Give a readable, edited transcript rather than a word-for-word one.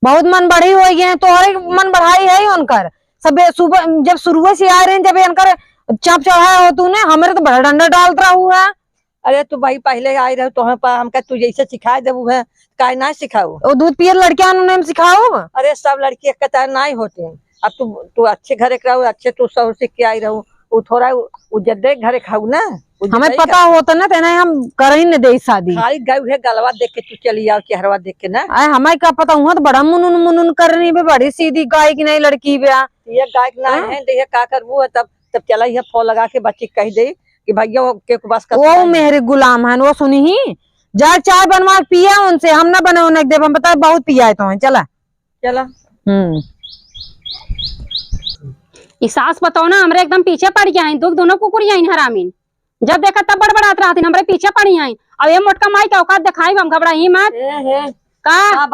बहुत मन बढ़ी हो गए हैं, तो और मन बढ़ाई है उनकर सब सुबह जब शुरू से आ रहे हैं, जब इनकर चाप चढ़ाया हो तूने हमारे तो बड़ा डंडा डालता हुआ है। अरे तू भाई पहले आई रहे तो हमका तू जैसे सिखाए देबू है काय ना सिखाऊ। वो दूध पियर लड़कियां उन्होंने सिखाओ। अरे सब लड़की एक कतार ना ही होते हैं। अब तू अच्छे घरे रहू, अच्छे तू शहर सीख के आई रहू, वो थोड़ा जद्दे घरे खाऊ ना। हमें पता होता ना तेना हम कर ही नहीं दे शादी। खाली गई है गलवा देख के तू चली आओ, चेहरवा देख के ना। अरे हमें क्या पता हुआ तो बड़ा मुनुन मुनुन करनी भी बड़ी सीधी गाय की नहीं लड़की भी। ये गाय ना है देखिए का करबू है, तब चला ये फोन लगा के बच्ची कह दे कि भैया के बस का वो मेरे गुलाम है, वो सुनी ही जा चाय बनवा पिया उनसे, हम ना बने उन्हें देव, हम बता बहुत पिया है तो चला चला। सास बताओ ना हमरे एकदम पीछे पड़ गया है, दोनों कुकुर आई हरामीन। जब देखा तब बड़बड़ात रहती हमारे पीछे पड़ी आई। अब ये मोटका माई का औकात दिखाई हम घबराई मत का।